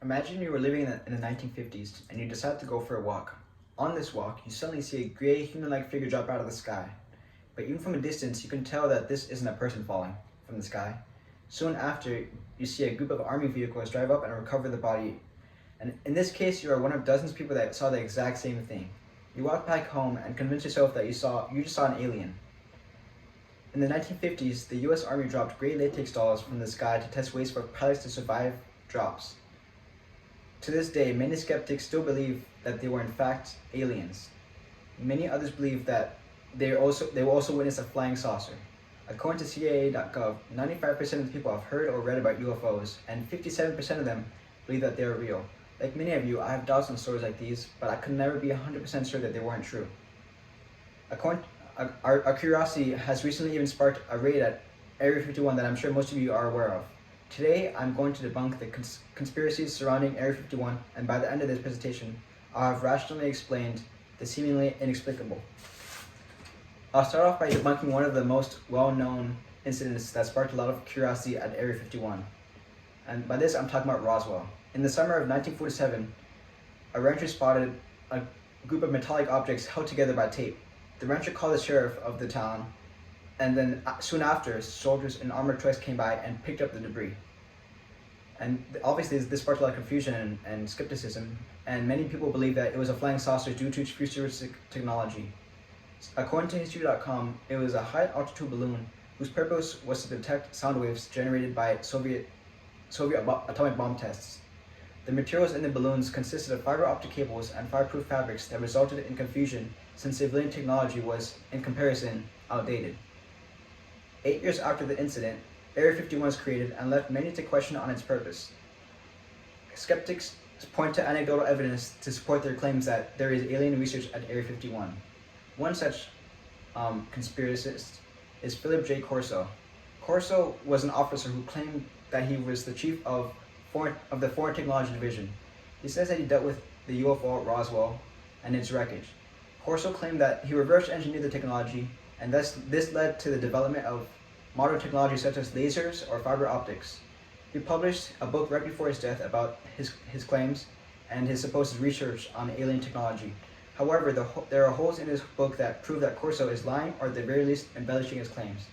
Imagine you were living in the 1950s and you decide to go for a walk. On this walk, you suddenly see a gray, human-like figure drop out of the sky. But even from a distance, you can tell that this isn't a person falling from the sky. Soon after, you see a group of army vehicles drive up and recover the body. And in this case, you are one of dozens of people that saw the exact same thing. You walk back home and convince yourself that you just saw an alien. In the 1950s, the US Army dropped gray latex dolls from the sky to test ways for pilots to survive drops. To this day, many skeptics still believe that they were in fact aliens. Many others believe that they will also witness a flying saucer. According to CIA.gov, 95% of the people have heard or read about UFOs, and 57% of them believe that they are real. Like many of you, I have doubts on stories like these, but I could never be 100% sure that they weren't true. Our curiosity has recently even sparked a raid at Area 51 that I'm sure most of you are aware of. Today, I'm going to debunk the conspiracies surrounding Area 51, and by the end of this presentation, I'll have rationally explained the seemingly inexplicable. I'll start off by debunking one of the most well-known incidents that sparked a lot of curiosity at Area 51. And by this, I'm talking about Roswell. In the summer of 1947, a rancher spotted a group of metallic objects held together by tape. The rancher called the sheriff of the town, and then soon after, soldiers in armored trucks came by and picked up the debris. And obviously, this sparked a lot of confusion and skepticism, and many people believe that it was a flying saucer due to its futuristic technology. According to History.com, it was a high-altitude balloon whose purpose was to detect sound waves generated by Soviet atomic bomb tests. The materials in the balloons consisted of fiber optic cables and fireproof fabrics that resulted in confusion since civilian technology was, in comparison, outdated. 8 years after the incident, Area 51 was created and left many to question on its purpose. Skeptics point to anecdotal evidence to support their claims that there is alien research at Area 51. One such conspiracist is Philip J. Corso. Corso was an officer who claimed that he was the chief of the Foreign Technology Division. He says that he dealt with the UFO at Roswell and its wreckage. Corso claimed that he reverse engineered the technology, and thus this led to the development of modern technology such as lasers or fiber optics. He published a book right before his death about his claims and his supposed research on alien technology. However, there are holes in his book that prove that Corso is lying or at the very least embellishing his claims.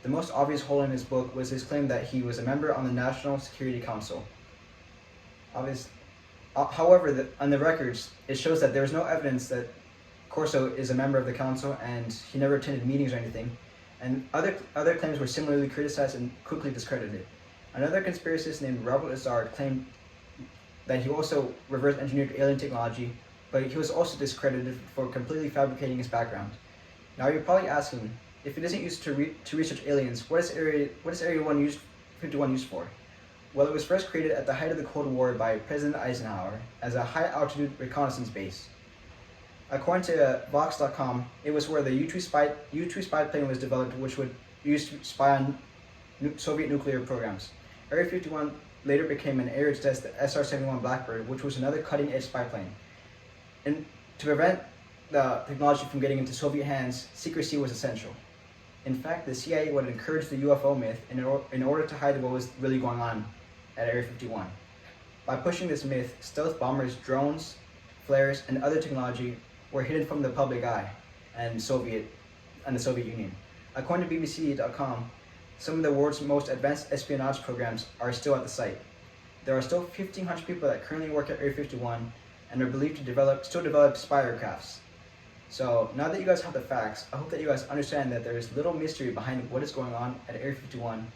The most obvious hole in his book was his claim that he was a member on the National Security Council. However, on the records, it shows that there is no evidence that Corso is a member of the council and he never attended meetings or anything, and other claims were similarly criticized and quickly discredited. Another conspiracist named Robert Lazard claimed that he also reverse engineered alien technology, but he was also discredited for completely fabricating his background. Now you're probably asking, if it isn't used to research aliens, what is Area 51 used for? Well, it was first created at the height of the Cold War by President Eisenhower as a high-altitude reconnaissance base. According to Vox.com, it was where the U-2 spy plane was developed, which would use to spy on Soviet nuclear programs. Area 51 later became an area to test the SR-71 Blackbird, which was another cutting-edge spy plane. And to prevent the technology from getting into Soviet hands, secrecy was essential. In fact, the CIA would encourage the UFO myth in order to hide what was really going on at Area 51. By pushing this myth, stealth bombers, drones, flares, and other technology were hidden from the public eye and the Soviet Union. According to BBC.com, some of the world's most advanced espionage programs are still at the site. There are still 1,500 people that currently work at Area 51 and are believed to still develop spy aircrafts. So now that you guys have the facts, I hope that you guys understand that there is little mystery behind what is going on at Area 51.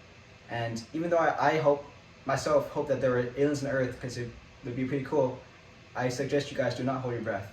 And even though I hope that there are aliens on Earth, because it would be pretty cool, I suggest you guys do not hold your breath.